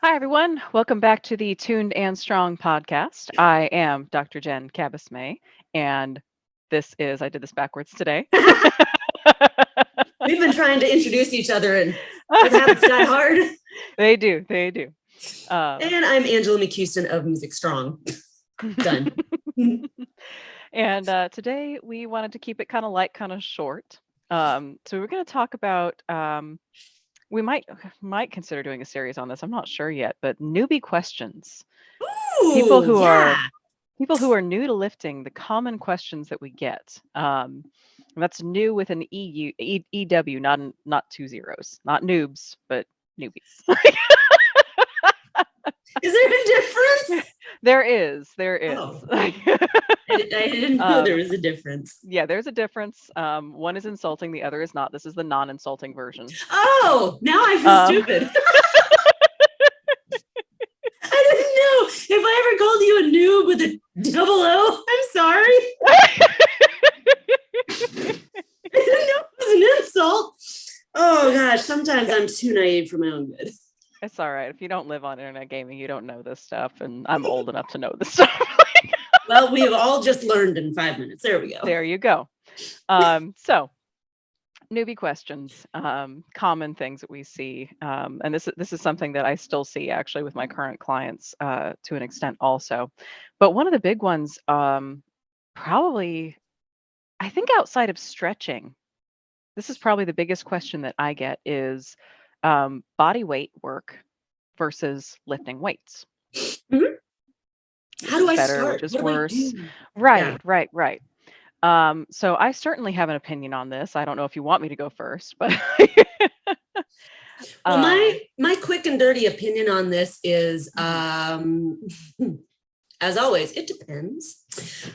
Hi, everyone. Welcome back to the Tuned and Strong podcast. I am Dr. Jen Cabasmay, and I did this backwards today. We've been trying to introduce each other and those habits die hard. They do. And I'm Angela McCuiston of Music Strong. Done. And today we wanted to keep it kind of light, kind of short. So we're going to talk about, we might consider doing a series on this. I'm not sure yet, but newbie questions. People Ooh, who are yeah. people who are new to lifting, the common questions that we get. And that's new with an EW, not two zeros, not noobs, but newbies. Is there a difference? There is. Oh. I didn't know there was a difference. Yeah, there's a difference. One is insulting, the other is not. This is the non-insulting version. Oh, now I feel stupid. I didn't know. If I ever called you a noob with a double O, I'm sorry. I didn't know it was an insult. Oh gosh, sometimes I'm too naive for my own good. It's all right. If you don't live on internet gaming, you don't know this stuff, and I'm old enough to know this stuff. Well, we've all just learned in 5 minutes. There we go. There you go. So newbie questions, common things that we see, and this is something that I still see actually with my current clients to an extent also. But one of the big ones, probably, I think outside of stretching, this is probably the biggest question that I get is body weight work versus lifting weights. Mhm. How do I Better, start? which is What do I worse. do? Right, Yeah. right. So I certainly have an opinion on this. I don't know if you want me to go first, but Well, uh, my quick and dirty opinion on this is, mhm. as always, it depends.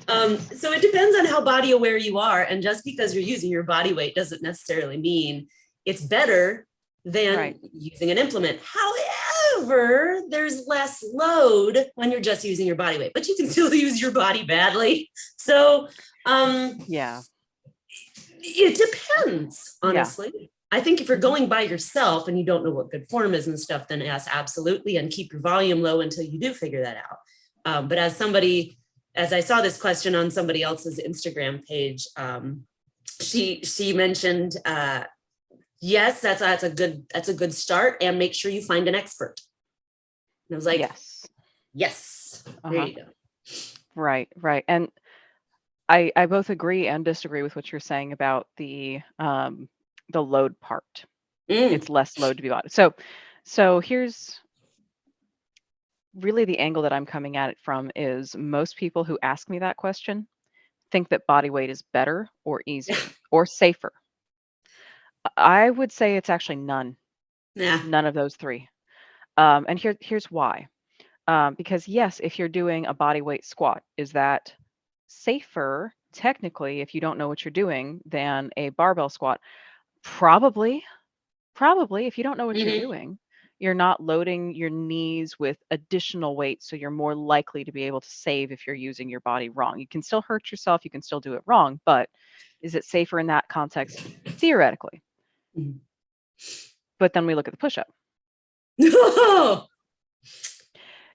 So it depends on how body aware you are, and just because you're using your body weight doesn't necessarily mean it's better than Right. using an implement. However, there's less load when you're just using your body weight, but you can still use your body badly. So Yeah. it depends, Yeah. honestly. I think if you're Mhm. going by yourself and you don't know what good form is and stuff, then yes, absolutely. And keep your volume low until you do figure that out. But as I saw this question on somebody else's Instagram page, she mentioned, yes, that's a good start, and make sure you find an expert. And I was like, Yes. yes, there Uh-huh. you go. Right. And I both agree and disagree with what you're saying about the load part. Mm, It's less load to be bought. So here's really the angle that I'm coming at it from is most people who ask me that question think that body weight is better or easier or safer. I would say it's actually none, yeah. none of those three. And here's why. Because yes, if you're doing a body weight squat, is that safer technically if you don't know what you're doing than a barbell squat? Probably, probably if you don't know what you're Mm-hmm. doing, you're not loading your knees with additional weight, so you're more likely to be able to save if you're using your body wrong. You can still hurt yourself, you can still do it wrong, but is it safer in that context? Theoretically. Mm-hmm. But then we look at the push-up. Oh,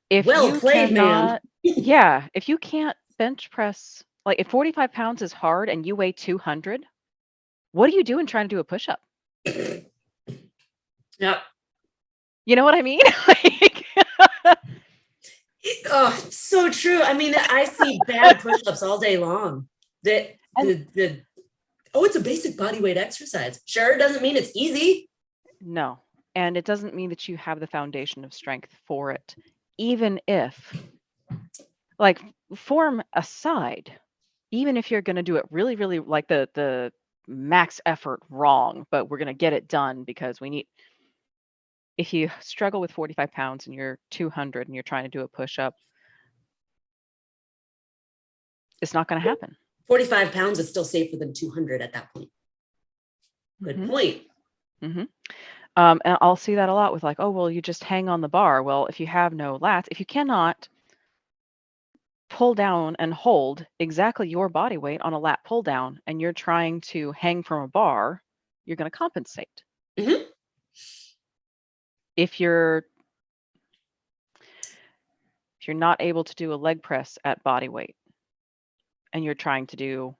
If well you played, man. cannot, yeah, if you can't bench press, like if 45 pounds is hard and you weigh 200, what are you doing trying to do a push-up? Yeah. You know what I mean? Like, Oh, so true. I mean, I see bad push-ups all day long. That and the oh, it's a basic body weight exercise. Sure, doesn't mean it's easy. no, and it doesn't mean that you have the foundation of strength for it, even if, like, form aside, even if you're going to do it really, like the max effort wrong, but we're going to get it done because we need. If you struggle with 45 pounds and you're 200 and you're trying to do a push-up, it's not going to happen. 45 pounds is still safer than 200 at that point. Good Hmm. point. Hmm. And I'll see that a lot with like, oh, well, you just hang on the bar. Well, if you have no lats, if you cannot pull down and hold exactly your body weight on a lat pull down and you're trying to hang from a bar, you're going to compensate. Mm-hmm. If you're you're not able to do a leg press at body weight and you're trying to do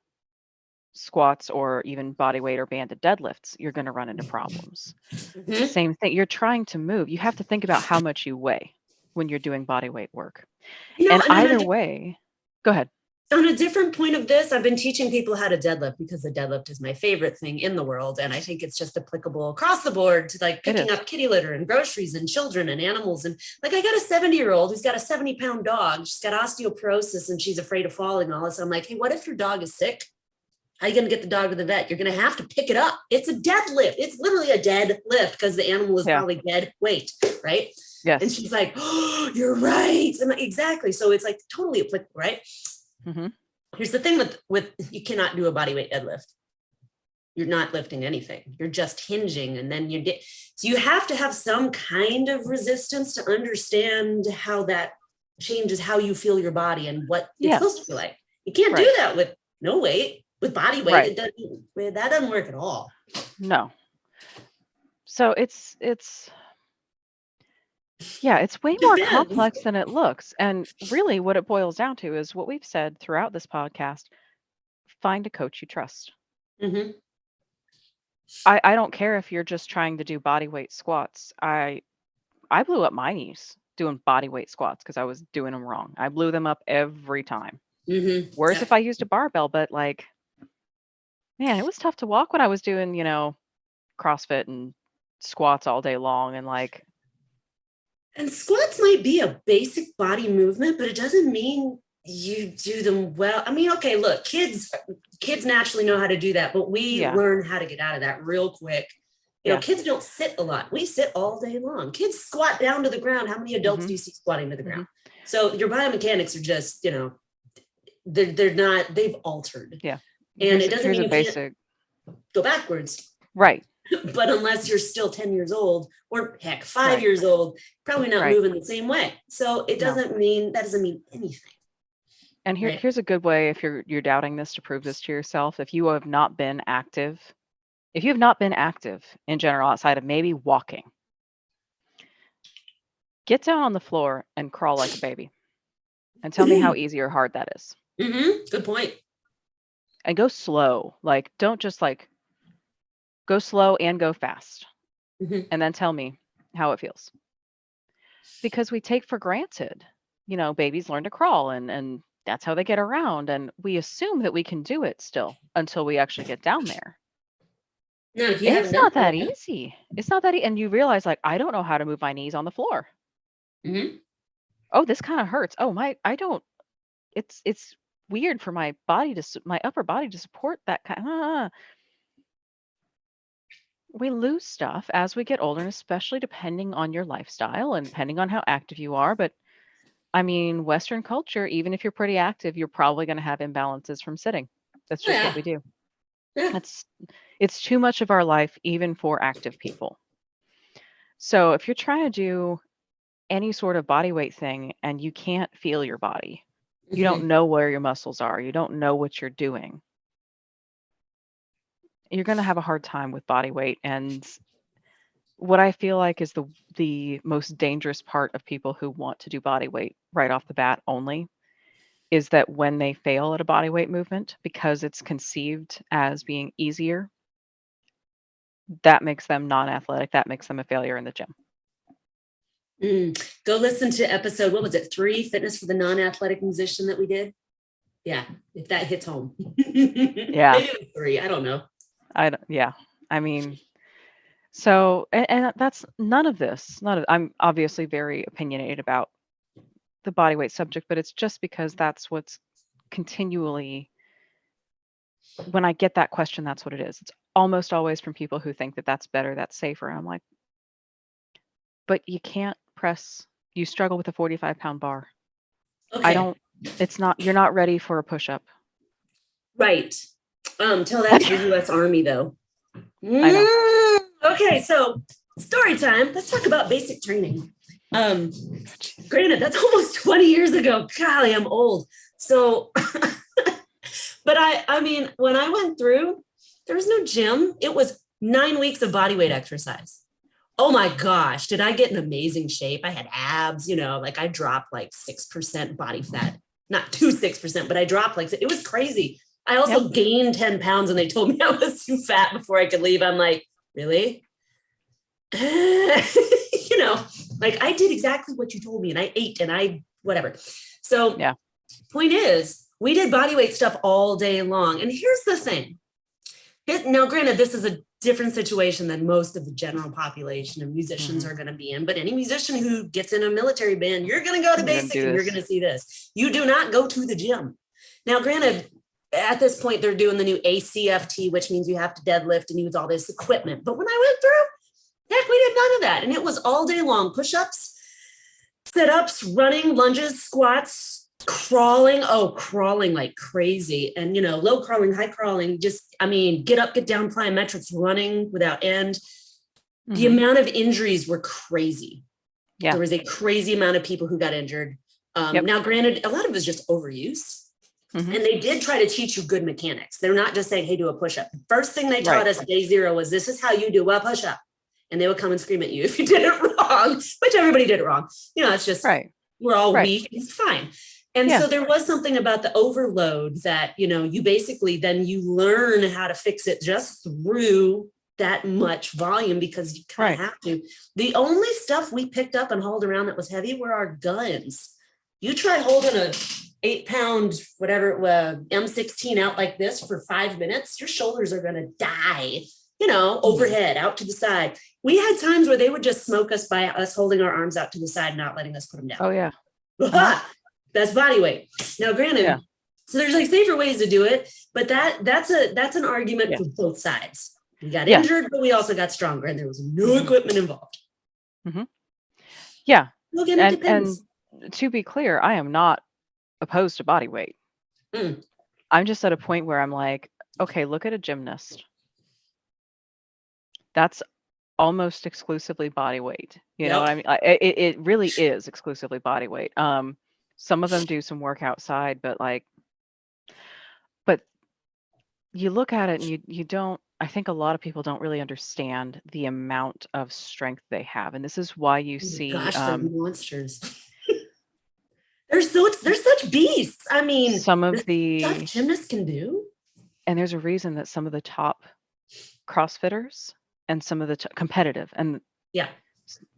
squats or even body weight or banded deadlifts, you're going to run into problems. Mhm. Same thing. You're trying to move. You have to think about how much you weigh when you're doing body weight work. And and either way, go ahead. on a different point of this, I've been teaching people how to deadlift because the deadlift is my favorite thing in the world. And I think it's just applicable across the board to like picking up kitty litter and groceries and children and animals. And like, I got a 70-year-old who's got a 70-pound dog. She's got osteoporosis and she's afraid of falling all this. I'm like, hey, what if your dog is sick? How are you going to get the dog to the vet? You're going to have to pick it up. It's a deadlift. It's literally a dead lift because the animal is probably dead weight, right? Yes. And she's like, oh, you're right. And exactly. So it's like totally applicable, right? Mm-hmm. Here's the thing with you cannot do a body weight deadlift. You're not lifting anything. You're just hinging. And then so you have to have some kind of resistance to understand how that changes how you feel your body and what it's supposed to feel like. You can't do that with no weight. With body weight, that doesn't work at all. No. So it's way more complex than it looks. And really what it boils down to is what we've said throughout this podcast: find a coach you trust. Mm-hmm. I don't care if you're just trying to do body weight squats. I blew up my knees doing body weight squats because I was doing them wrong. I blew them up every time. Mm-hmm. Worse if I used a barbell, but like, man, it was tough to walk when I was doing, CrossFit and squats all day long and like. And squats might be a basic body movement, but it doesn't mean you do them well. I mean, okay, look, kids naturally know how to do that, but we learn how to get out of that real quick. You know, kids don't sit a lot. We sit all day long. Kids squat down to the ground. How many adults do you see squatting to the ground? So your biomechanics are just, they're not, they've altered. Yeah. And it doesn't mean you can't go backwards. Right. But unless you're still 10 years old or heck, 5 years old, probably not moving the same way. So it doesn't mean anything. And here's a good way if you're doubting this to prove this to yourself. If you have not been active in general outside of maybe walking, get down on the floor and crawl like a baby and tell me how easy or hard that is. Mm-hmm. Good point. And go slow. Like, don't just like go slow and go fast. Mm-hmm. And then tell me how it feels. Because we take for granted, babies learn to crawl and that's how they get around. And we assume that we can do it still until we actually get down there. No, it's not that easy. It's not that and you realize like, I don't know how to move my knees on the floor. Mm-hmm. Oh, this kind of hurts. Oh, it's weird for my upper body to support that kind. We lose stuff as we get older, and especially depending on your lifestyle and depending on how active you are. But I mean, Western culture, even if you're pretty active, you're probably going to have imbalances from sitting. That's just what we do. It's too much of our life, even for active people. So if you're trying to do any sort of body weight thing and you can't feel your body, you don't know where your muscles are, you don't know what you're doing, you're going to have a hard time with body weight. And what I feel like is the most dangerous part of people who want to do body weight right off the bat only is that when they fail at a body weight movement, because it's conceived as being easier, that makes them non-athletic. That makes them a failure in the gym. Go listen to episode, what was it, 3, Fitness for the Non-Athletic Musician that we did? Yeah, if that hits home. Yeah. Maybe it was 3, I don't know. I mean, so, and that's none of I'm obviously very opinionated about the body weight subject, but it's just because that's what's continually, when I get that question, that's what it is. It's almost always from people who think that that's better, that's safer. And I'm like, but you can't you struggle with a 45-pound bar. Okay. You're not ready for a push-up. Right. Tell that to the U.S. Army though. I know. Okay, so story time. Let's talk about basic training. Granted, that's almost 20 years ago. Golly, I'm old. So, but I mean, when I went through, there was no gym. It was 9 weeks of body weight exercise. Oh my gosh, did I get in amazing shape? I had abs, like I dropped like 6% body fat, not 6%, but I dropped like, it was crazy. I also gained 10 pounds and they told me I was too fat before I could leave. I'm like, really? Like I did exactly what you told me and I ate and I, whatever. So point is, we did body weight stuff all day long. And here's the thing. Now, granted, this is a different situation than most of the general population of musicians are going to be in, but any musician who gets in a military band, you're going to go to basic and you're going to see this. You do not go to the gym. Now, granted, at this point, they're doing the new ACFT, which means you have to deadlift and use all this equipment. But when I went through, heck, we did none of that. And it was all day long, push-ups, sit-ups, running, lunges, squats, crawling like crazy. And, low crawling, high crawling, get up, get down, plyometrics, running without end. The amount of injuries were crazy. Yeah. There was a crazy amount of people who got injured. Now, granted, a lot of it was just overuse. And they did try to teach you good mechanics. They're not just saying, hey, do a push-up. The first thing they taught us day 0 was, this is how you do a push-up. And they would come and scream at you if you did it wrong, which everybody did it wrong. It's just, we're all weak. It's fine. And so there was something about the overload that, you basically then you learn how to fix it just through that much volume because you kind of have to. The only stuff we picked up and hauled around that was heavy were our guns. You try holding a 8-pound, whatever, M16 out like this for 5 minutes, your shoulders are going to die, overhead, out to the side. We had times where they would just smoke us by us holding our arms out to the side, not letting us put them down. Oh, yeah. That's body weight. Now, granted, so there's like safer ways to do it, but that's an argument for both sides. We got injured, but we also got stronger, and there was no equipment involved. Yeah. Well, again, it depends. And to be clear, I am not opposed to body weight. I'm just at a point where I'm like, okay, look at a gymnast. That's almost exclusively body weight. You know what I mean? It really is exclusively body weight. Some of them do some work outside, but you look at it and you don't, I think a lot of people don't really understand the amount of strength they have. And this is why you see they're monsters. They're such beasts. I mean, some of the stuff gymnasts can do. And there's a reason that some of the top CrossFitters and some of the competitive and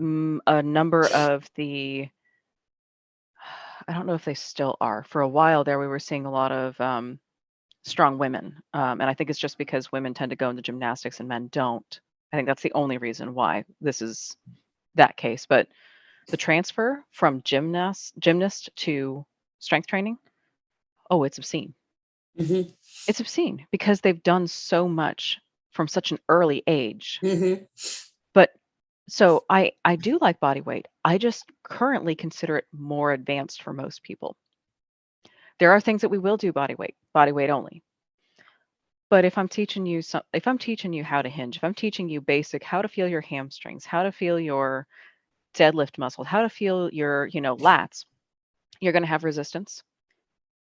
a number of the, I don't know if they still are. For a while there, we were seeing a lot of strong women. And I think it's just because women tend to go into gymnastics and men don't. I think that's the only reason why this is that case. But the transfer from gymnast to strength training, it's obscene. It's obscene because they've done so much from such an early age. But so I do like body weight. I just currently consider it more advanced for most people. There are things that we will do body weight only. But if I'm teaching you how to hinge, if I'm teaching you basic, how to feel your hamstrings, how to feel your deadlift muscle, how to feel your, lats, you're going to have resistance.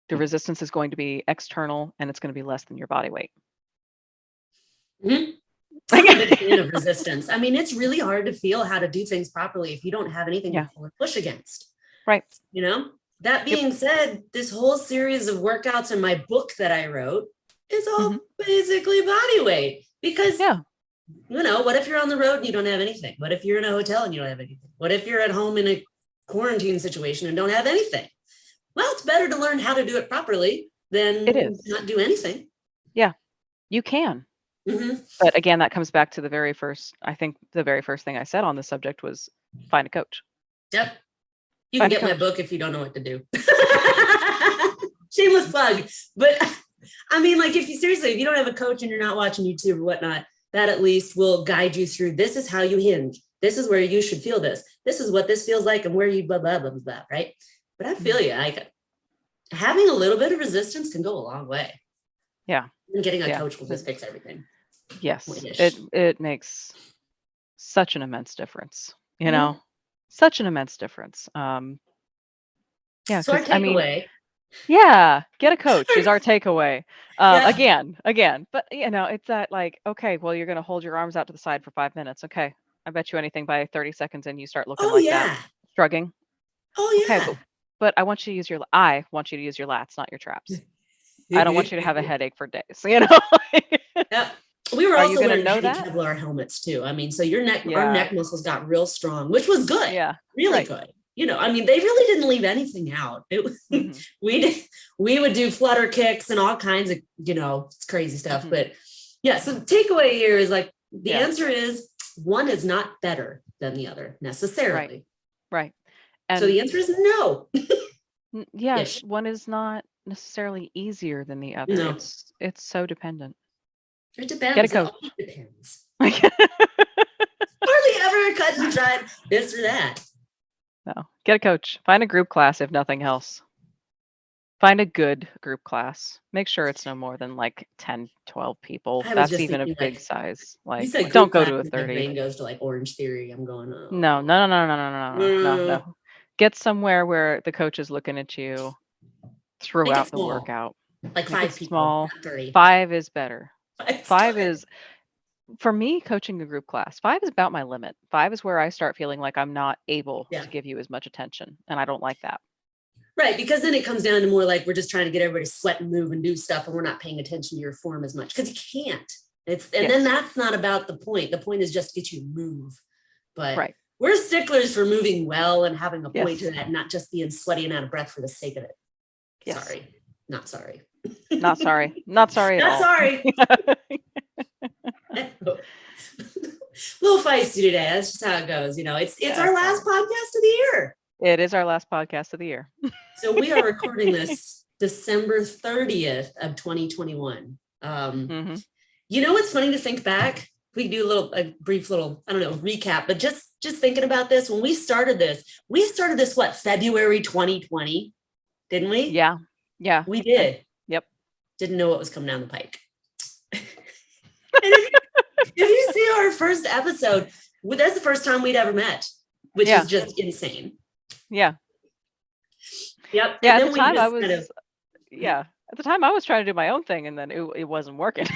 The resistance is going to be external and it's going to be less than your body weight. I'm a big fan of resistance. I mean, it's really hard to feel how to do things properly if you don't have anything to pull or push against. Right. That being said, this whole series of workouts in my book that I wrote is all basically body weight because, what if you're on the road and you don't have anything? What if you're in a hotel and you don't have anything? What if you're at home in a quarantine situation and don't have anything? Well, it's better to learn how to do it properly than not do anything. Yeah, you can. But again, that comes back to the very first thing I said on the subject was find a coach. Yep. You can get my book if you don't know what to do. Shameless plug. But I mean, like if you don't have a coach and you're not watching YouTube or whatnot, that at least will guide you through. This is how you hinge. This is where you should feel this. This is what this feels like and where you blah, blah, blah, blah, right? But I feel you. Like having a little bit of resistance can go a long way. Yeah. And getting a coach will just fix everything. Yes. It makes such an immense difference, such an immense difference. So our takeaway. Get a coach is our takeaway. Again, but it's that like, okay, well, you're going to hold your arms out to the side for 5 minutes. Okay. I bet you anything by 30 seconds in you start looking Oh like that, yeah. shrugging. Oh Okay, yeah. but I want you to use I want you to use your lats, not your traps. I don't want you to have a headache for days, you know? Yep. We were Are you also gonna wearing know heavy that? Kevlar helmets too. I mean, so our Yeah. neck muscles got real strong, which was good, Yeah. really Right. good. I mean, they really didn't leave anything out. It was Mhm. we would do flutter kicks and all kinds of crazy stuff. Mhm. But yeah, so the takeaway here is like the Yeah. answer is one is not better than the other necessarily. Right. So And the answer is no. yeah, Ish. one is not necessarily easier than the other. No, It's so dependent. it Get a depends. It coach. always depends. Hardly ever cut and dried this or that. No, get a coach. Find a group class if nothing else. Find a good group class. Make sure it's no more than like 10, 12 people. I was That's just even a thinking, big like, size. you Like, said don't group go class, to a and my 30. brain goes to like Orange Theory. I'm going, No, no, no, no, no, no, no, no, no, no. no. Get somewhere where the coach is looking at you Make it throughout the small, workout. like Make it 5 people, small. not 30. 5 is better. It's 5 good. is, for me, coaching a group class, 5 is about my limit. 5 is where I start feeling like I'm not able Yeah. to give you as much attention. And I don't like that. Right, because then it comes down to more like we're just trying to get everybody to sweat and move and do stuff, and we're not paying attention to your form as much because you can't. Then Yes. that's not about the point. The point is just to get you to move. But Right. we're sticklers for moving well and having a point Yes. to that, not just being sweaty and out of breath for the sake of it. Yes. Sorry, not sorry. Not sorry. Not sorry at Not all. sorry. Little feisty today. That's just how it goes. It's our last podcast of the year. It is our last podcast of the year. So we are recording this December 30th of 2021. It's funny to think back. We do a brief little, I don't know, recap, but just thinking about this, when we started this, what, February 2020, didn't we? Yeah. Yeah. We did. Yep. Didn't know what was coming down the pike. And if you see our first episode, that's the first time we'd ever met, which is just insane. Yeah. Yep. Yeah. At the time I was trying to do my own thing, and then it wasn't working.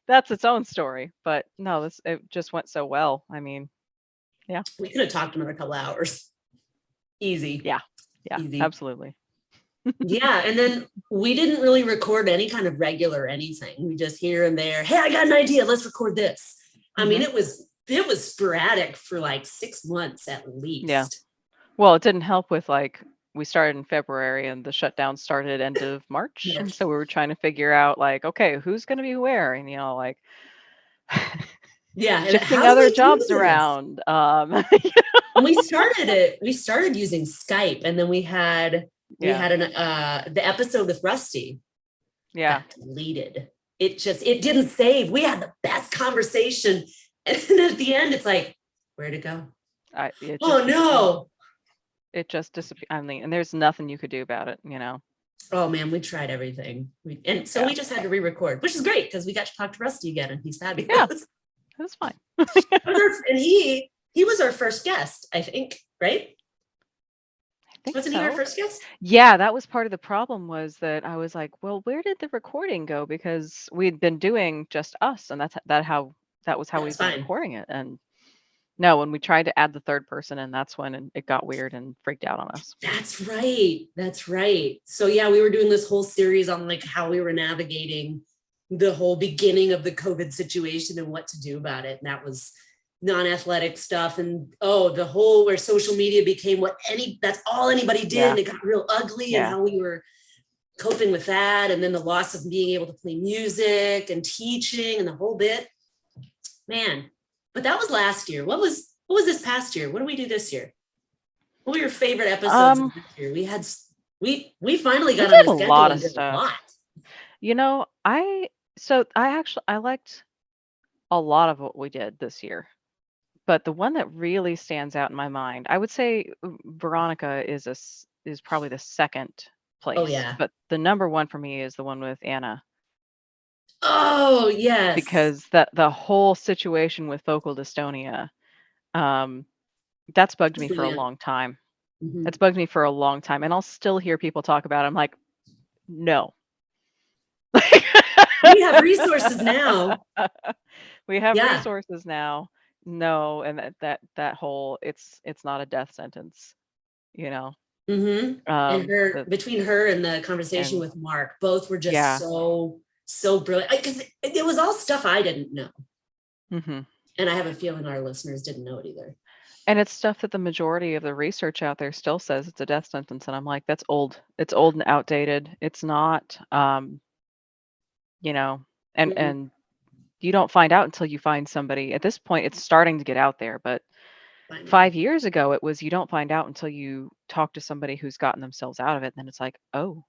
That's its own story. But no, it just went so well. I mean, yeah. We could have talked another couple hours. Easy. Yeah. Yeah. Easy. Absolutely. Yeah. And then we didn't really record any kind of regular anything. We just here and there, hey, I got an idea. Let's record this. I mean, it was sporadic for like 6 months at least. Yeah. Well, it didn't help with we started in February and the shutdown started end of March. Yeah. And so we were trying to figure out okay, who's going to be where? And, yeah, shifting other jobs around. When we started using Skype, and then we had the episode with Rusty. Yeah. Deleted. It didn't save. We had the best conversation. And at the end, it's like, where'd it go? No. It just disappeared. I mean, and there's nothing you could do about it, Oh man, we tried everything. We just had to re-record, which is great because we got to talk to Rusty again, and he's fabulous. Yeah, it was fine. And he was our first guest, I think, right? Wasn't he our first guest? Yeah, that was part of the problem, was that I was like, well, where did the recording go? Because we'd been doing just us, and that was how we've been recording it. And no, when we tried to add the third person, and that's when it got weird and freaked out on us. That's right. So yeah, we were doing this whole series on how we were navigating the whole beginning of the COVID situation and what to do about it. And that was non-athletic stuff. And the whole where social media became that's all anybody did. Yeah. And it got real ugly, and how we were coping with that. And then the loss of being able to play music and teaching and the whole bit, man. But that was last year. What was this past year? What did we do this year? What were your favorite episodes of this year? We finally got on a schedule. A lot of stuff. I liked a lot of what we did this year. But the one that really stands out in my mind, I would say Veronica is probably the second place. Oh yeah. But the number one for me is the one with Anna. Oh yes. Because the whole situation with focal dystonia, that's bugged me for a long time. Mm-hmm. It's bugged me for a long time, and I'll still hear people talk about it. I'm like, no. Me We have resources now. We have Yeah. resources now. No, and that whole it's not a death sentence, you know. And her, The between her and the conversation and with Mark, both were just yeah. so brilliant, because it was all stuff I didn't know. Mm-hmm. And I have a feeling our listeners didn't know it either. And it's stuff that the majority of the research out there still says it's a death sentence. And I'm like, that's old. It's old and outdated. It's not, you know, and you don't find out until you find somebody. At this point, it's starting to get out there. But 5 years ago, it was you don't find out until you talk to somebody who's gotten themselves out of it. And then it's like, oh,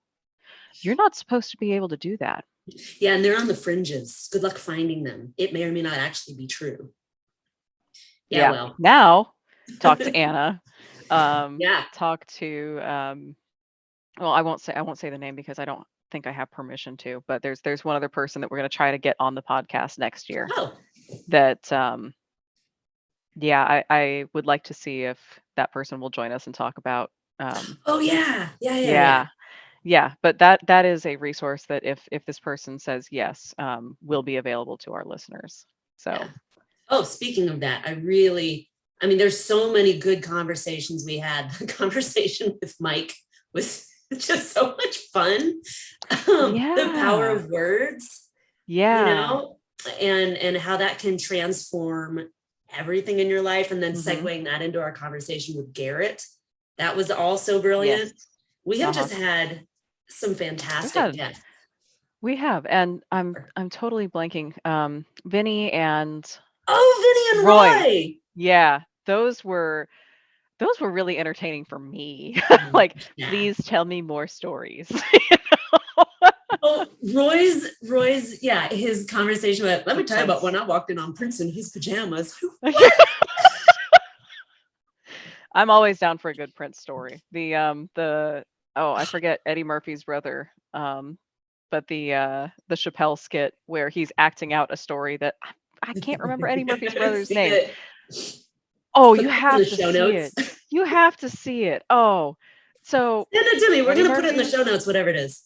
you're not supposed to be able to do that. Yeah, and they're on the fringes. Good luck finding them. It may or may not actually be true. Yeah. Well, now talk to Anna. Yeah. Talk to well, I won't say the name because I don't think I have permission to, but there's one other person that we're going to try to get on the podcast next year. Oh. That yeah, I would like to see if that person will join us and talk about Oh yeah. Yeah, but that is a resource that if this person says yes, will be available to our listeners. So Yeah. Oh, speaking of that, I mean, there's so many good conversations we had. The conversation with Mike was just so much fun. The power of words, yeah, and how that can transform everything in your life. And then segueing that into our conversation with Garrett, that was also brilliant. Yes. We have just had some fantastic guests. We have, and I'm totally blanking. Vinny and Roy. Yeah, those were really entertaining for me. Like, please tell me more stories. Oh, Roy's, his conversation about, let me tell you about when I walked in on Prince in his pajamas. I'm always down for a good Prince story. I forget Eddie Murphy's brother. But the Chapelle skit where he's acting out a story that I can't remember Eddie Murphy's brother's name. Oh, you have to see it. You have to see it. Oh, so send it to me. We're gonna put it in the show notes, whatever it is.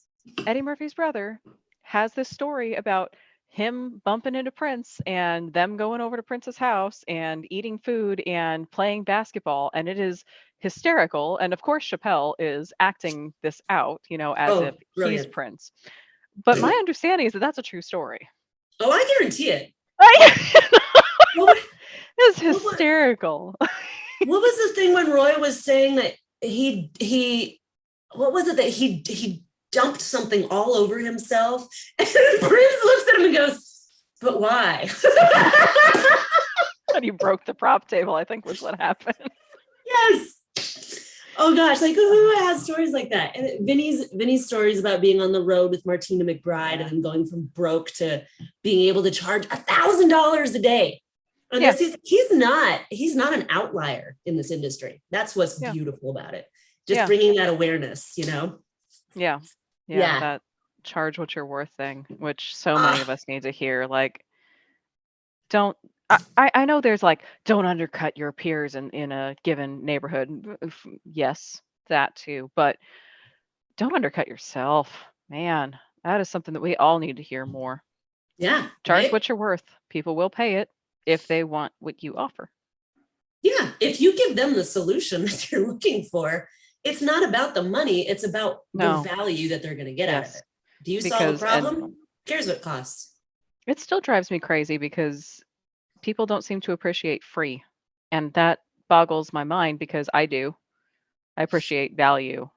Eddie Murphy's brother has this story about him bumping into Prince and them going over to Prince's house and eating food and playing basketball, and it is hysterical. And of course, Chapelle is acting this out, as if he's Prince. But my understanding is that that's a true story. Oh, I guarantee it. It's hysterical. What was the thing when Roy was saying that he what was it that he dumped something all over himself? And Prince looks at him and goes, but why? And he broke the prop table, I think was what happened. Yes. Oh gosh, like who has stories like that? And Vinny's stories about being on the road with Martina McBride and then going from broke to being able to charge $1,000 a day. And he's not an outlier in this industry. That's what's beautiful about it. Just bringing that awareness, Yeah. That charge what you're worth thing, which so many of us need to hear. Like, I know there's like, don't undercut your peers in a given neighborhood. Yes, that too. But don't undercut yourself. Man, that is something that we all need to hear more. Yeah. Charge what you're worth. People will pay it if they want what you offer. Yeah. If you give them the solution that you're looking for, it's not about the money. It's about the value that they're going to get out of it. Do you solve a problem? Who cares what it costs? It still drives me crazy because people don't seem to appreciate free. And that boggles my mind because I do. I appreciate value,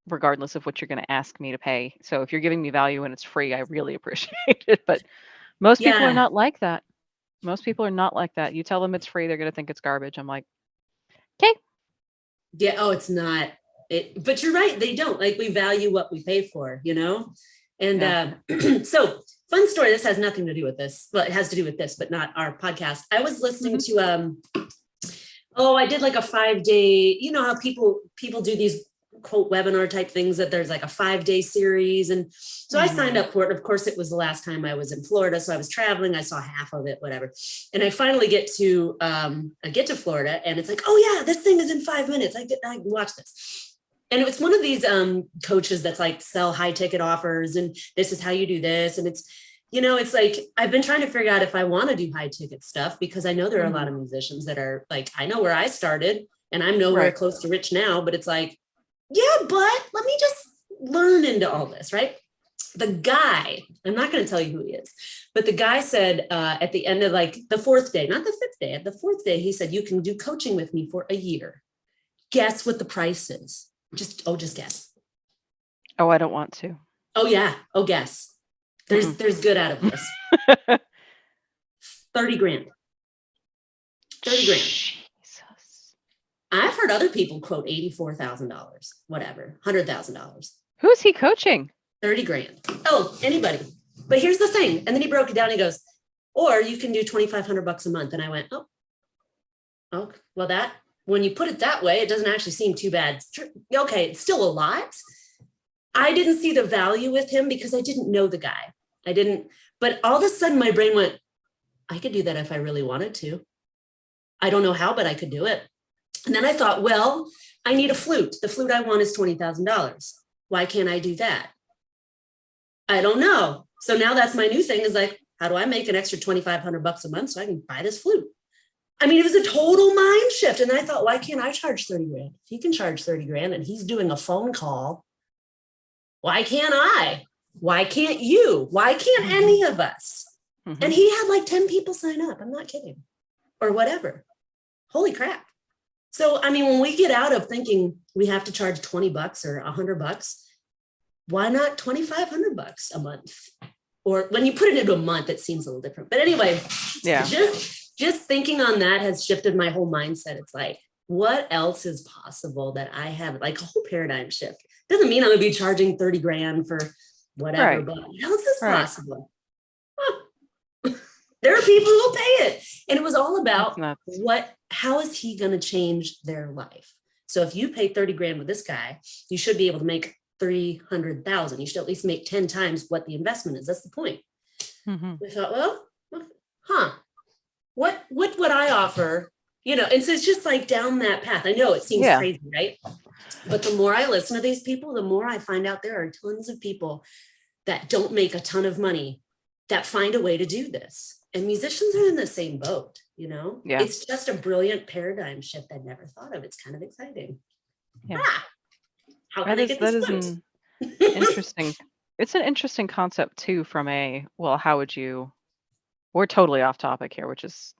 regardless of what you're going to ask me to pay. So if you're giving me value and it's free, I really appreciate it. But most people are not like that. Most people are not like that. You tell them it's free, they're going to think it's garbage. I'm like, okay. Yeah. Oh, it's not. But you're right. They don't. Like, we value what we pay for, And so, fun story. This has nothing to do with this. Well, it has to do with this, but not our podcast. I was listening to I did like a 5-day, how people do these quote webinar type things, that there's like a 5-day series. And so I signed up for it. Of course, it was the last time I was in Florida. So I was traveling. I saw half of it, whatever. And I finally get to Florida, and it's like, oh yeah, this thing is in 5 minutes. I can watch this. And it's one of these coaches that's like sell high ticket offers and this is how you do this. And it's, it's like, I've been trying to figure out if I want to do high ticket stuff, because I know there are a lot of musicians that are like, I know where I started and I'm nowhere close to rich now, but it's like, yeah, but let me just learn into all this, right? The guy, I'm not going to tell you who he is, but the guy said at the end of like the fourth day, not the fifth day, at the fourth day, he said, you can do coaching with me for a year. Guess what the price is? Just guess. Oh, I don't want to. Oh yeah. Oh, guess. There's good out of this. 30 grand. 30 grand. Jesus. I've heard other people quote $84,000, whatever, $100,000. Who's he coaching? 30 grand. Oh, anybody. But here's the thing. And then he broke it down. He goes, or you can do $2,500 a month. And I went, oh, well, when you put it that way, it doesn't actually seem too bad. Okay, it's still a lot. I didn't see the value with him because I didn't know the guy. But all of a sudden my brain went, I could do that if I really wanted to. I don't know how, but I could do it. And then I thought, well, I need a flute. The flute I want is $20,000. Why can't I do that? I don't know. So now that's my new thing, is like, how do I make an extra $2,500 a month so I can buy this flute? I mean, it was a total mind shift. And I thought, why can't I charge 30 grand? He can charge 30 grand and he's doing a phone call. Why can't I? Why can't you? Why can't any of us? And he had like 10 people sign up. I'm not kidding. Or whatever. Holy crap. So, I mean, when we get out of thinking we have to charge $20 or $100, why not $2,500 a month? Or when you put it into a month, it seems a little different. But anyway, yeah, just thinking on that has shifted my whole mindset. It's like, what else is possible that I have, like a whole paradigm shift? Doesn't mean I'm gonna be charging 30 grand for whatever, but what else is possible? Huh. There are people who will pay it. And it was all about how is he gonna change their life? So if you pay 30 grand with this guy, you should be able to make 300,000. You should at least make 10 times what the investment is. That's the point. We thought, well, what would I offer? And so it's just like down that path. I know it seems crazy, right? But the more I listen to these people, the more I find out there are tons of people that don't make a ton of money that find a way to do this. And musicians are in the same boat, Yeah. It's just a brilliant paradigm shift I never thought of. It's kind of exciting. Yeah. How can I get this an interesting, it's an interesting concept too how would you, we're totally off topic here, which is,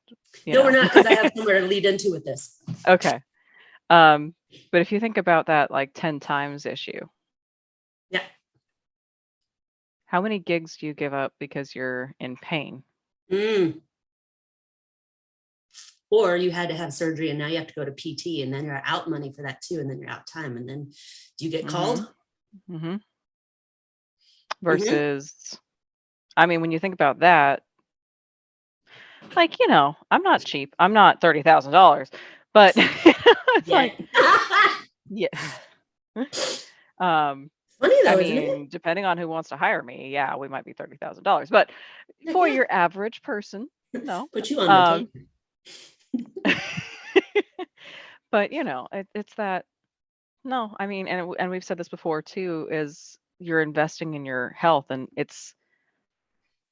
No, we're not, because I have somewhere to lead into with this. Okay. But if you think about that, like 10 times issue. Yeah. How many gigs do you give up because you're in pain? Or you had to have surgery and now you have to go to PT and then you're out money for that too. And then you're out time. And then do you get called? Versus, I mean, when you think about that, like, I'm not cheap. I'm not $30,000, but it's like, yeah. Funny though, isn't it? Depending on who wants to hire me, yeah, we might be $30,000. But for your average person, no. Put you on the tape. But it's that. No, I mean, and we've said this before too, is you're investing in your health, and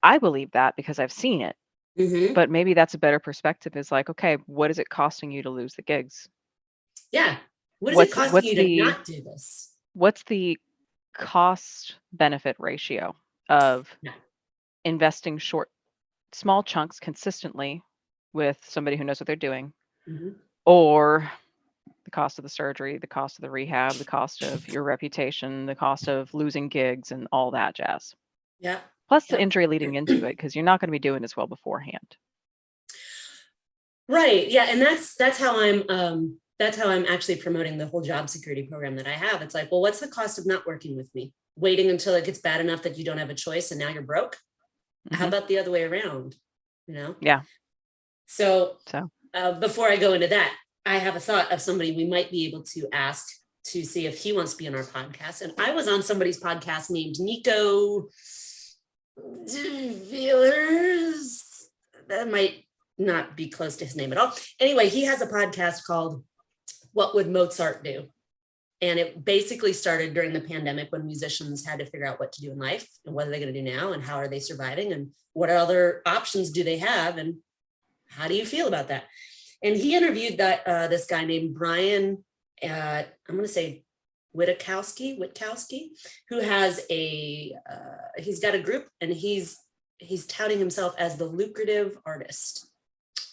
I believe that because I've seen it. But maybe that's a better perspective, is like, okay, what is it costing you to lose the gigs? Yeah. What is it costing you to not do this? What's the cost benefit ratio of investing small chunks consistently with somebody who knows what they're doing, or the cost of the surgery, the cost of the rehab, the cost of your reputation, the cost of losing gigs and all that jazz. Yeah. Plus the injury leading into it, because you're not going to be doing as well beforehand. Right. Yeah. And that's how I'm actually promoting the whole job security program that I have. It's like, well, what's the cost of not working with me? Waiting until it gets bad enough that you don't have a choice and now you're broke? How about the other way around? Yeah. So before I go into that, I have a thought of somebody we might be able to ask to see if he wants to be on our podcast. And I was on somebody's podcast named Nico Feelers. That might not be close to his name at all. Anyway, he has a podcast called What Would Mozart Do? And it basically started during the pandemic when musicians had to figure out what to do in life and what are they going to do now and how are they surviving and what other options do they have and how do you feel about that? And he interviewed this guy named Brian, I'm going to say Witkowski, who has he's got a group and he's touting himself as the lucrative artist,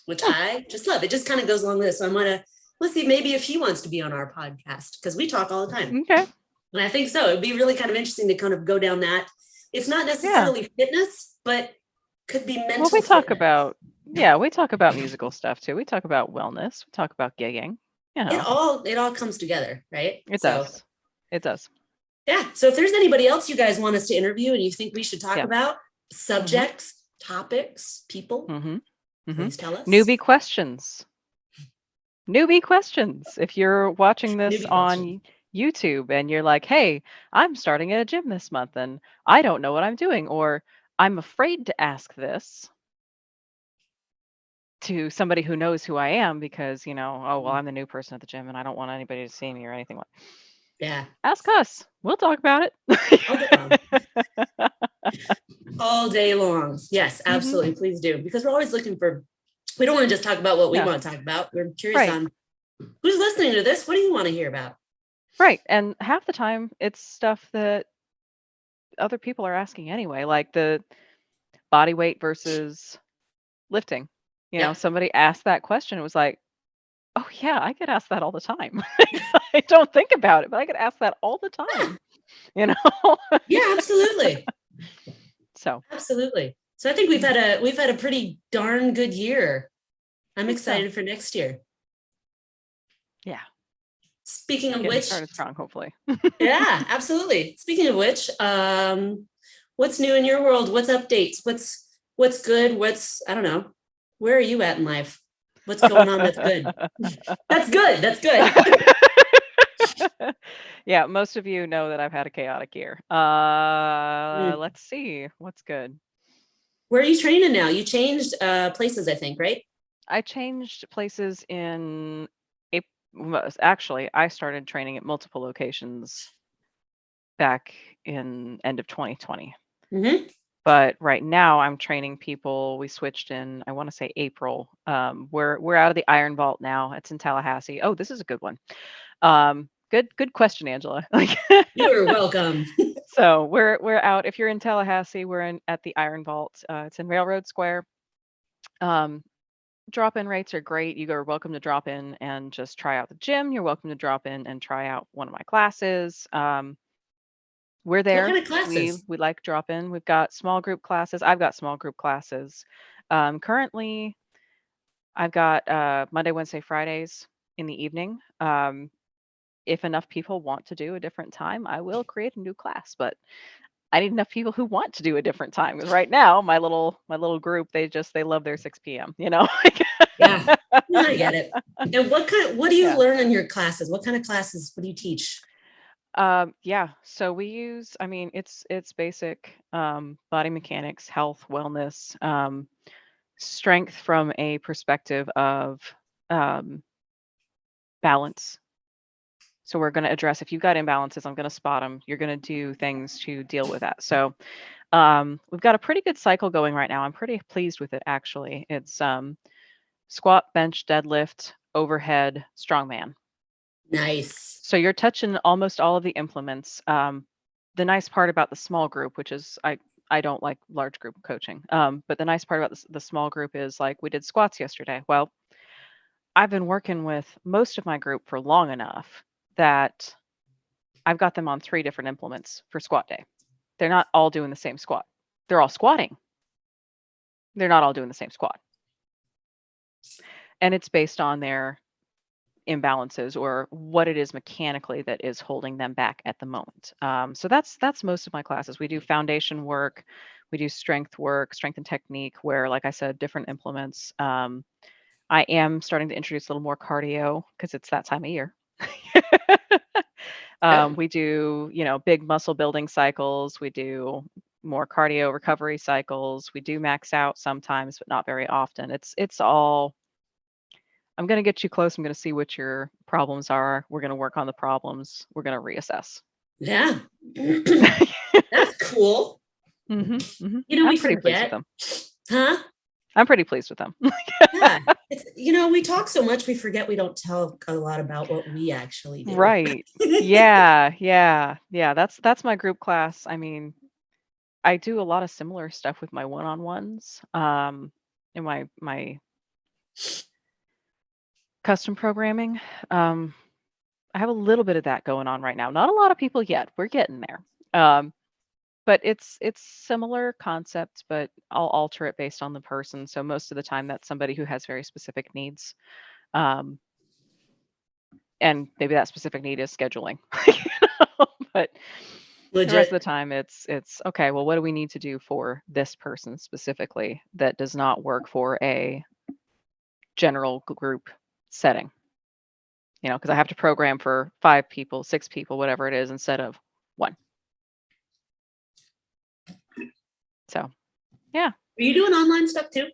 which I just love. It just kind of goes along with this. So I'm going to, let's see, maybe if he wants to be on our podcast, because we talk all the time. Okay. And I think so. It'd be really kind of interesting to kind of go down that. It's not necessarily fitness, but could be mental. Well, we talk fitness. we talk about musical stuff too. We talk about wellness. We talk about gigging. You know. It all comes together, right? It does. It does. Yeah. So if there's anybody else you guys want us to interview and you think we should talk about subjects, topics, people, please tell us. Newbie questions. If you're watching this on YouTube and you're like, hey, I'm starting at a gym this month and I don't know what I'm doing, or I'm afraid to ask this to somebody who knows who I am because, you know, oh, well, I'm the new person at the gym and I don't want anybody to see me or anything like that. Yeah. Ask us. We'll talk about it. All day long. Yes, absolutely. Please do. Because we're always looking for, we don't want to just talk about what we want to talk about. We're curious on who's listening to this. What do you want to hear about? Right. And half the time it's stuff that other people are asking anyway, like the body weight versus lifting. You know, somebody asked that question. It was like, oh yeah, I get asked that all the time. I don't think about it, but I get asked that all the time. You know? Yeah, absolutely. So absolutely. So I think we've had a pretty darn good year. I'm excited for next year. Yeah. Speaking of which, started strong, hopefully. Yeah, absolutely. Speaking of which, what's new in your world? What's updates? What's good? I don't know. Where are you at in life? What's going on that's good? That's good. That's good. Yeah, most of you know that I've had a chaotic year. Let's see. What's good? Where are you training now? You changed places, I think, right? I changed places in April. Actually, I started training at multiple locations back in end of 2020. But right now I'm training people. We switched in, I want to say April. We're out of the Iron Vault now. It's in Tallahassee. Oh, this is a good one. Good question, Angela. You're welcome. So we're out. If you're in Tallahassee, we're at the Iron Vault. It's in Railroad Square. Drop-in rates are great. You are welcome to drop in and just try out the gym. You're welcome to drop in and try out one of my classes. We're there. What kind of classes? We like drop in. We've got small group classes. I've got small group classes. Currently, I've got Monday, Wednesday, Fridays in the evening. If enough people want to do a different time, I will create a new class. But I need enough people who want to do a different time. Because right now, my little group, they love their 6 p.m. You know. Yeah, I get it. And what do you learn in your classes? What kind of classes? What do you teach? So we use, I mean, it's basic body mechanics, health, wellness, strength from a perspective of balance. So we're going to address, if you've got imbalances, I'm going to spot them. You're going to do things to deal with that. So we've got a pretty good cycle going right now. I'm pretty pleased with it, actually. It's squat, bench, deadlift, overhead, strongman. Nice. So you're touching almost all of the implements. The nice part about the small group, which is I don't like large group coaching, but the nice part about the small group is like we did squats yesterday. Well, I've been working with most of my group for long enough that I've got them on 3 different implements for squat day. They're not all doing the same squat. They're all squatting. They're not all doing the same squat. And it's based on their imbalances or what it is mechanically that is holding them back at the moment. So that's most of my classes. We do foundation work, we do strength work, strength and technique, where, like I said, different implements. I am starting to introduce a little more cardio because it's that time of year. We do, big muscle building cycles. We do more cardio recovery cycles. We do max out sometimes, but not very often. It's all I'm going to get you close. I'm going to see what your problems are. We're going to work on the problems. We're going to reassess. Yeah. That's cool. Mm-hmm, mm-hmm. You know, I'm we pretty pleased with forget. them. Huh? I'm pretty pleased with them. Yeah. It's, we talk so much, we forget we don't tell a lot about what we actually do. Right. Yeah. That's my group class. I mean, I do a lot of similar stuff with my one-on-ones. In my custom programming. I have a little bit of that going on right now. Not a lot of people yet. We're getting there. But it's similar concepts, but I'll alter it based on the person. So most of the time, that's somebody who has very specific needs, um, and maybe that specific need is scheduling. But the rest of Legit. the time, it's okay. Well, what do we need to do for this person specifically that does not work for a general group setting? Because I have to program for 5 people, 6 people, whatever it is, instead of 1. So, yeah. Are you doing online stuff too?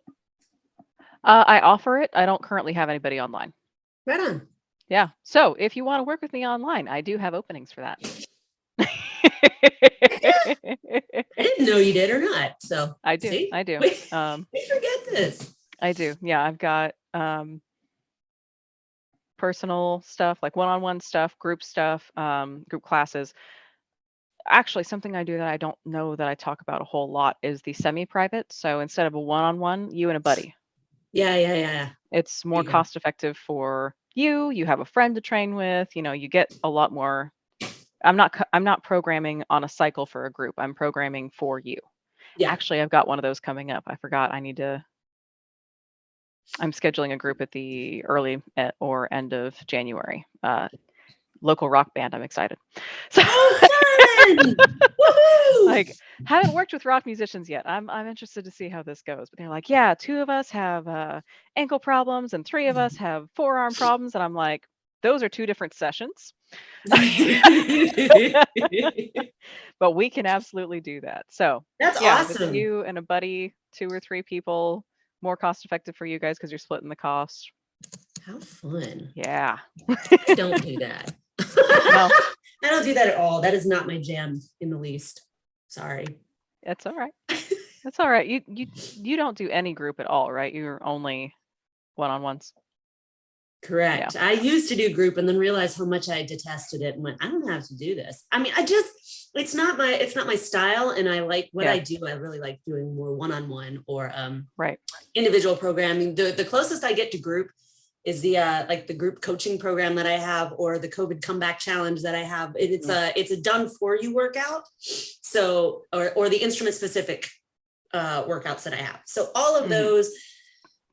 I offer it. I don't currently have anybody online. Right on. Yeah. So if you want to work with me online, I do have openings for that. I didn't know you did or not. So I do. see? I do. We forget this. I do. Yeah, I've got personal stuff, like one-on-one stuff, group classes. Actually, something I do that I don't know that I talk about a whole lot is the semi-private. So instead of a one-on-one, you and a buddy. Yeah. It's more Yeah. cost effective for you. You have a friend to train with. You get a lot more. I'm not programming on a cycle for a group. I'm programming for you. Yeah. Actually, I've got one of those coming up. I forgot. I'm scheduling a group at the early or end of January. Local rock band. I'm excited. So fun! Woohoo! like, haven't worked with rock musicians yet. I'm interested to see how this goes. But they're like, yeah, 2 of us have ankle problems and 3 of us have forearm problems, and I'm like, those are 2 different sessions. But we can absolutely do that. So That's yeah, if it's awesome. you and a buddy, 2 or 3 people, more cost effective for you guys because you're splitting the cost. How fun. Yeah. I don't do that. No. I don't do that at all. That is not my jam in the least. Sorry. That's all right. That's all right. You don't do any group at all, right? You're only one-on-ones. Correct. Yeah. I used to do group and then realized how much I detested it and went, I don't have to do this. I mean, it's not my style. And I like what I do. I really like doing more one-on-one or Right. individual programming. The closest I get to group is the like the group coaching program that I have or the COVID comeback challenge that I have. It's a done for you workout. So or the instrument specific workouts that I have. So all of those,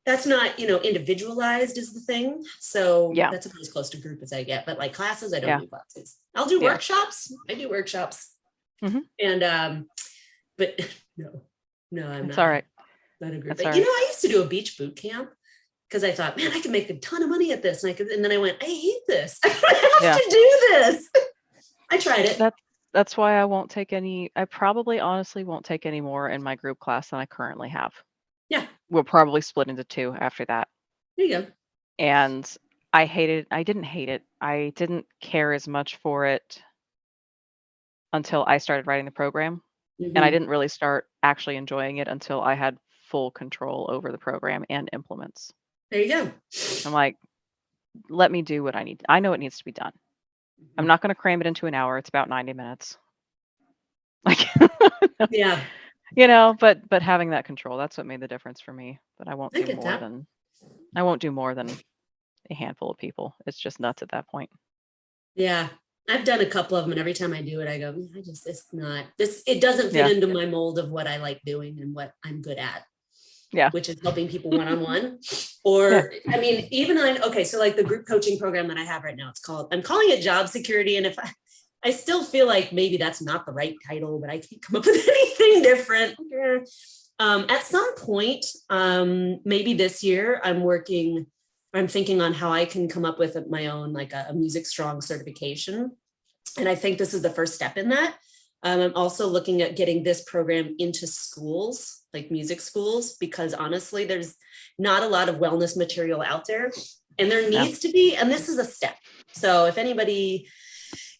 that's not, individualized is the thing. So that's about as close to group as I get. But like classes, I don't do classes. I'll do workshops. I do workshops. And but no, I'm not. All right. Not a group. That's But, I used to do a beach boot camp because I thought, man, I could make a ton of money at this. And then I went, I hate this. I don't have to do this. I tried it. That's why I won't take any. I probably honestly won't take any more in my group class than I currently have. Yeah. We'll probably split into 2 after that. There you go. And I didn't hate it. I didn't care as much for it until I started writing the program. And I didn't really start actually enjoying it until I had full control over the program and implements. There you go. I'm like, let me do what I need. I know it needs to be done. I'm not going to cram it into an hour. It's about 90 minutes. Like, yeah. But having that control, that's what made the difference for me. But I won't do more than a handful of people. It's just nuts at that point. Yeah. I've done a couple of them, and every time I do it, I go, it doesn't fit into my mold of what I like doing and what I'm good at. Yeah. Which is helping people one-on-one. Or, I mean, so like the group coaching program that I have right now, I'm calling it job security. And if I still feel like maybe that's not the right title, but I can't come up with anything different. At some point, maybe this year, I'm thinking on how I can come up with my own, like a Music Strong certification. And I think this is the first step in that. I'm also looking at getting this program into schools, like music schools, because honestly, there's not a lot of wellness material out there. And there needs to be, and this is a step. So if anybody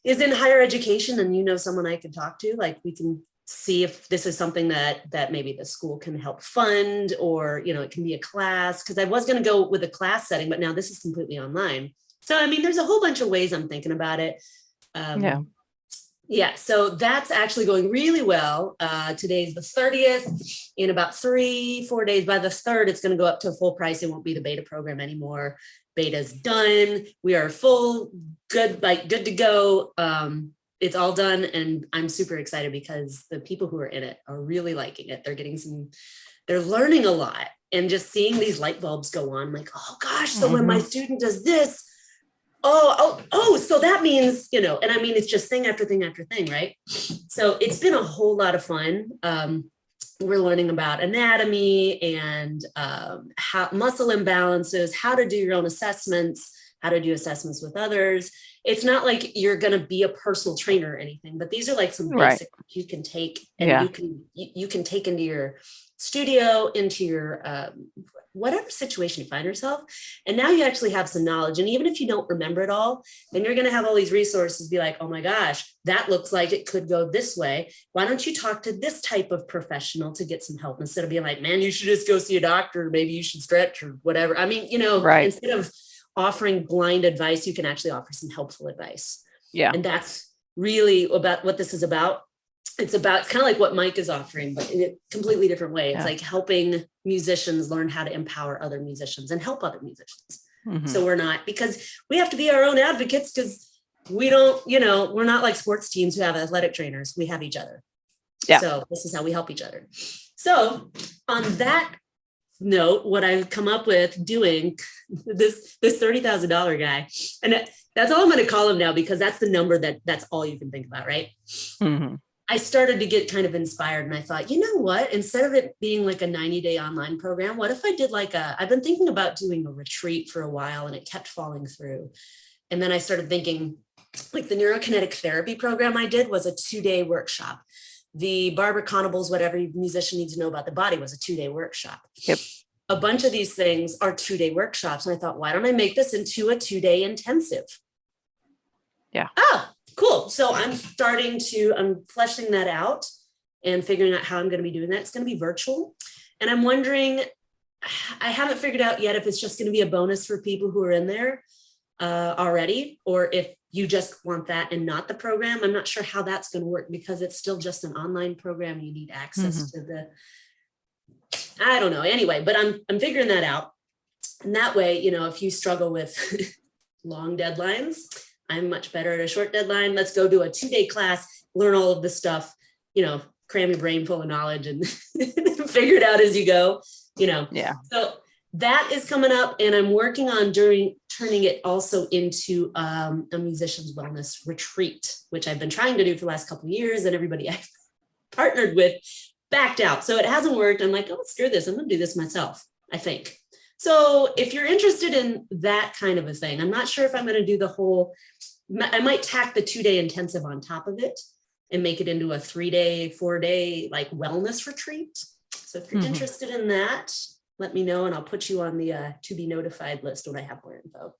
is in higher education and you know someone I could talk to, like we can see if this is something that maybe the school can help fund, or, you know, it can be a class, because I was going to go with a class setting, but now this is completely online. So, I mean, there's a whole bunch of ways I'm thinking about it. Yeah, so that's actually going really well. Today's the 30th. In about 3-4 days, by the 3rd, it's going to go up to full price. It won't be the beta program anymore. Beta's done. We are good to go. It's all done. And I'm super excited because the people who are in it are really liking it. They're learning a lot, and just seeing these light bulbs go on, like, oh gosh, so when my student does this, so that means, you know, and I mean, it's just thing after thing after thing, right? So it's been a whole lot of fun. We're learning about anatomy and how muscle imbalances, how to do your own assessments, how to do assessments with others. It's not like you're going to be a personal trainer or anything, but these are like some basics you can take, and you can take into your studio, into your whatever situation you find yourself. And now you actually have some knowledge. And even if you don't remember it all, then you're going to have all these resources, be like, oh my gosh, that looks like it could go this way. Why don't you talk to this type of professional to get some help, instead of being like, man, you should just go see a doctor. Maybe you should stretch or whatever. I mean, you know, instead of offering blind advice, you can actually offer some helpful advice. Yeah. And that's really about what this is about. It's kind of like what Mike is offering, but in a completely different way. It's like helping musicians learn how to empower other musicians and help other musicians. So we're not, because we have to be our own advocates, because we don't, you know, we're not like sports teams who have athletic trainers. We have each other. Yeah. So this is how we help each other. So on that note, what I've come up with doing this $30,000 guy, and that's all I'm going to call him now, because that's the number that's all you can think about, right? I started to get kind of inspired, and I thought, you know what, instead of it being like a 90-day online program, what if I did I've been thinking about doing a retreat for a while, and it kept falling through. And then I started thinking, like, the neurokinetic therapy program I did was a 2-day workshop. The Barbara Conable's What Every Musician Needs to Know About the Body was a 2-day workshop. Yep. A bunch of these things are 2-day workshops. And I thought, why don't I make this into a 2-day intensive? Yeah. Oh, cool. So I'm fleshing that out and figuring out how I'm going to be doing that. It's going to be virtual. And I'm wondering, I haven't figured out yet if it's just going to be a bonus for people who are in there already, or if you just want that and not the program. I'm not sure how that's going to work, because it's still just an online program. You need access to I don't know. Anyway, but I'm figuring that out. And that way, you know, if you struggle with long deadlines, I'm much better at a short deadline. Let's go do a 2-day class, learn all of this stuff, you know, cram your brain full of knowledge and figure it out as you go, you know. Yeah. So that is coming up, and I'm working on turning it also into a musician's wellness retreat, which I've been trying to do for the last couple of years, and everybody I've partnered with backed out. So it hasn't worked. I'm like, oh, screw this. I'm going to do this myself, I think. So if you're interested in that kind of a thing, I'm not sure if I'm going to do the whole, I might tack the 2-day intensive on top of it and make it into a 3-day, 4-day like wellness retreat. So if you're interested in that, let me know, and I'll put you on the to be notified list when I have more info.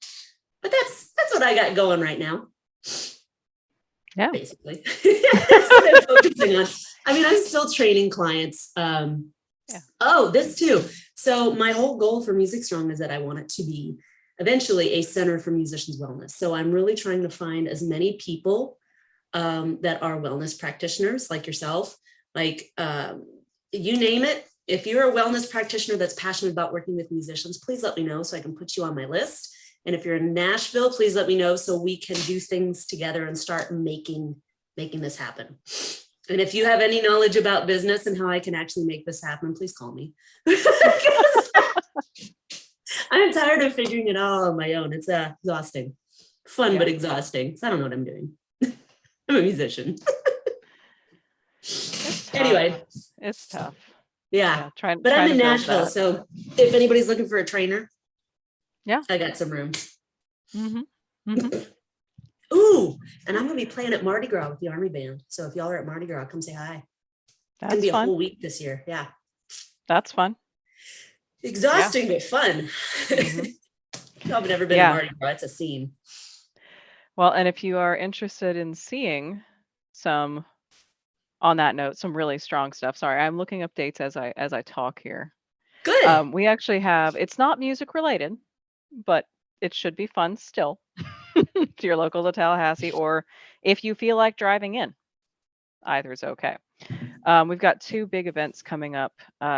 But that's what I got going right now. Yeah, basically. That's what I'm focusing on. I mean, I'm still training clients. Oh, this too. So my whole goal for Music Strong is that I want it to be eventually a center for musicians' wellness. So I'm really trying to find as many people that are wellness practitioners like yourself, like you name it. If you're a wellness practitioner that's passionate about working with musicians, please let me know so I can put you on my list. And if you're in Nashville, please let me know so we can do things together and start making this happen. And if you have any knowledge about business and how I can actually make this happen, please call me. I'm tired of figuring it all on my own. It's exhausting, fun, but exhausting. So I don't know what I'm doing. I'm a musician. Anyway, it's tough. Yeah. But I'm in Nashville. So if anybody's looking for a trainer, I got some room. Ooh, and I'm going to be playing at Mardi Gras with the Army Band. So if y'all are at Mardi Gras, come say hi. That's going to be fun. A whole week this year. Yeah. That's fun. Exhausting, but fun. I've never been to Mardi Gras. It's a scene. Well, and if you are interested in seeing some, on that note, some really strong stuff. Sorry, I'm looking up dates as I talk here. Good. We actually have, it's not music related, but it should be fun still if you're local to Tallahassee, or if you feel like driving in. Either is okay. We've got 2 big events coming up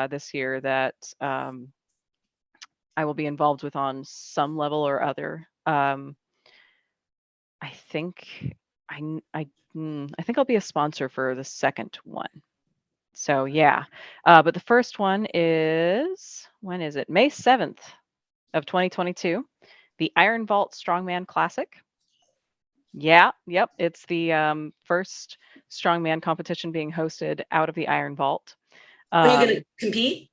this year that I will be involved with on some level or other. I think I think I'll be a sponsor for the second one. So yeah, but the first one is, when is it? May 7th of 2022, the Iron Vault Strongman Classic. Yeah, yep, it's the first strongman competition being hosted out of the Iron Vault. Are you going to compete?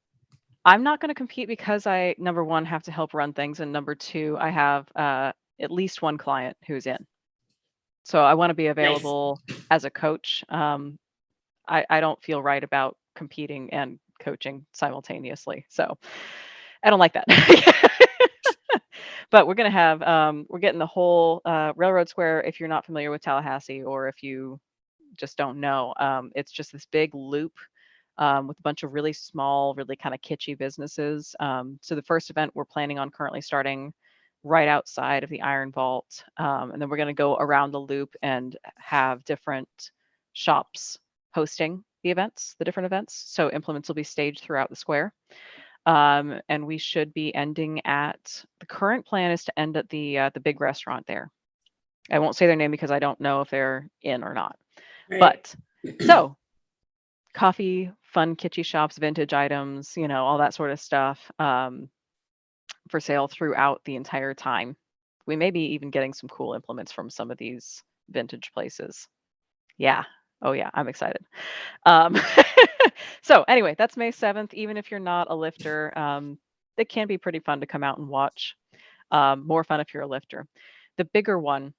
I'm not going to compete because I, number one, have to help run things, and number two, I have at least one client who's in. So I want to be available as a coach. I don't feel right about competing and coaching simultaneously. So I don't like that. But we're going to have, we're getting the whole Railroad Square. If you're not familiar with Tallahassee, or if you just don't know, it's just this big loop with a bunch of really small, really kind of kitschy businesses. So the first event we're planning on currently starting right outside of the Iron Vault. And then we're going to go around the loop and have different shops hosting the events, the different events. So implements will be staged throughout the square. And we should be ending at, the current plan is to end at the big restaurant there. I won't say their name because I don't know if they're in or not. Right. But so coffee, fun, kitschy shops, vintage items, all that sort of stuff for sale throughout the entire time. We may be even getting some cool implements from some of these vintage places. Yeah. Oh yeah, I'm excited. So anyway, that's May 7th. Even if you're not a lifter, it can be pretty fun to come out and watch. More fun if you're a lifter. The bigger one,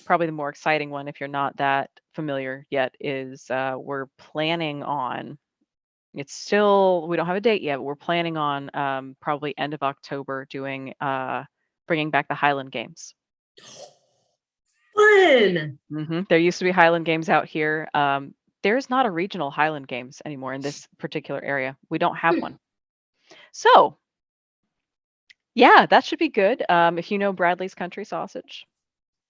probably the more exciting one, if you're not that familiar yet, is we're planning on, it's still, we don't have a date yet, but we're planning on probably end of October doing, bringing back the Highland Games. Fun. There used to be Highland Games out here. There's not a regional Highland Games anymore in this particular area. We don't have one. So yeah, that should be good. If you know Bradley's Country Sausage,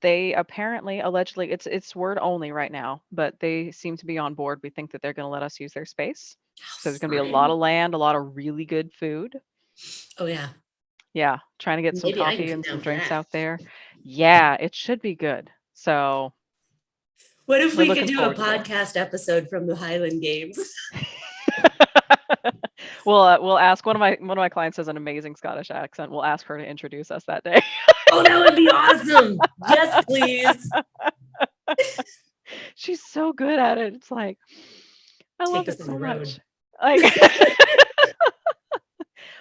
they apparently, allegedly, it's word only right now, but they seem to be on board. We think that they're going to let us use their space. So there's going to be a lot of land, a lot of really good food. Oh yeah. Yeah, trying to get some Maybe I can coffee come and some down for drinks that. out there. Yeah, it should be good. So What if we're we could looking do a forward to that. podcast episode from the Highland Games? We'll ask, one of my clients has an amazing Scottish accent. We'll ask her to introduce us that day. Oh, that would be awesome. Yes, please. She's so good at it. It's like, I Take love us it on so the road. much. Like,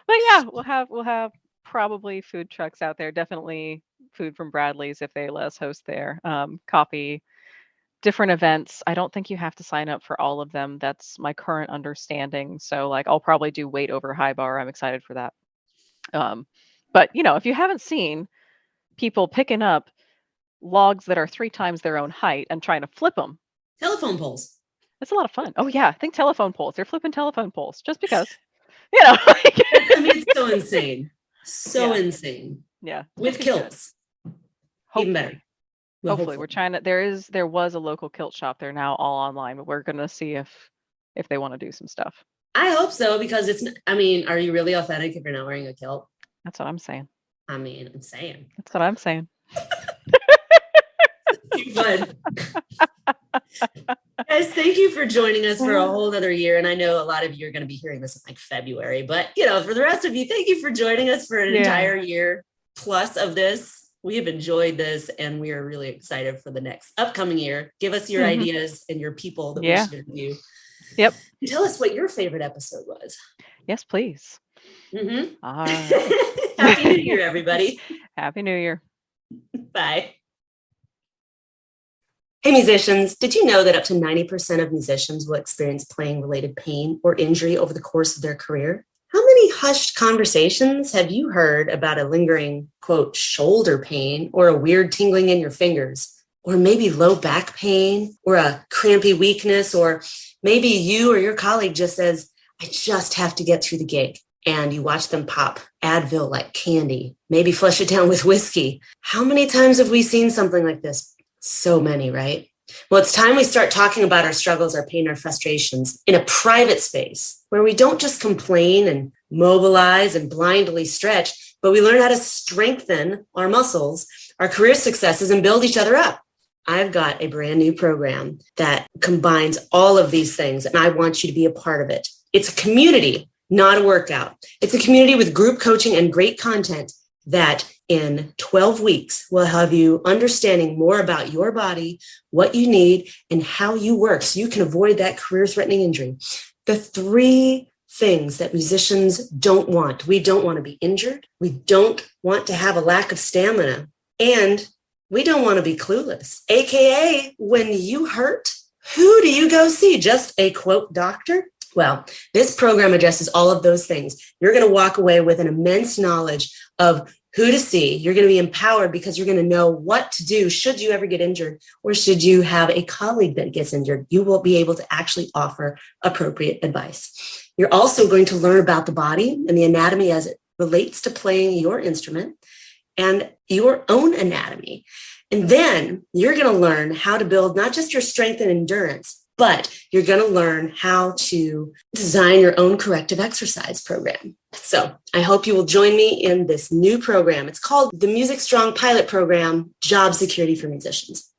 but yeah, we'll have probably food trucks out there. Definitely food from Bradley's if they let us host there. Coffee, different events. I don't think you have to sign up for all of them. That's my current understanding. So like, I'll probably do weight over high bar. I'm excited for that. But if you haven't seen people picking up logs that are 3 times their own height and trying to flip them, Telephone poles. it's a lot of fun. Oh yeah, I think telephone poles. They're flipping telephone poles just because, I mean, it's so insane. So Yeah. insane. Yeah. With kilts. Even better. Well, Hopefully, we're trying to. There was a local kilt shop. They're now all online, but we're gonna see if they want to do some stuff. I hope so, because I mean, are you really authentic if you're not wearing a kilt? That's what I'm saying. I mean, I'm saying. That's what I'm saying. Too fun. Guys, thank you for joining us for a whole other year. And I know a lot of you are going to be hearing this in like February, but for the rest of you, thank you for joining us for an entire year plus of this. We have enjoyed this, and we are really excited for the next upcoming year. Give us your ideas and your people that we should interview. Yep. And tell us what your favorite episode was. Yes, please. All right. Happy New Year, everybody. Happy New Year. Bye. Hey musicians, did you know that up to 90% of musicians will experience playing related pain or injury over the course of their career? How many many hushed conversations have you heard about a lingering, quote, shoulder pain or a weird tingling in your fingers, or maybe low back pain or a crampy weakness, or maybe you or your colleague just says, I just have to get through the gig, and you watch them pop Advil like candy, maybe flush it down with whiskey. How many times have we seen something like this? So many, right? Well, it's time we start talking about our struggles, our pain, our frustrations in a private space where we don't just complain and mobilize and blindly stretch, but we learn how to strengthen our muscles, our career successes, and build each other up. I've got a brand new program that combines all of these things, and I want you to be a part of it. It's a community, not a workout. It's a community with group coaching and great content that in 12 weeks will have you understanding more about your body, what you need, and how you work so you can avoid that career-threatening injury. The 3 things that musicians don't want. We don't want to be injured. We don't want to have a lack of stamina. And we don't want to be clueless. AKA, when you hurt, who do you go see? Just a, quote, doctor? Well, this program addresses all of those things. You're going to walk away with an immense knowledge of who to see. You're going to be empowered because you're going to know what to do should you ever get injured, or should you have a colleague that gets injured. You will be able to actually offer appropriate advice. You're also going to learn about the body and the anatomy as it relates to playing your instrument and your own anatomy. And then you're going to learn how to build not just your strength and endurance, but you're going to learn how to design your own corrective exercise program. So I hope you will join me in this new program. It's called the Music Strong Pilot Program, Job Security for Musicians.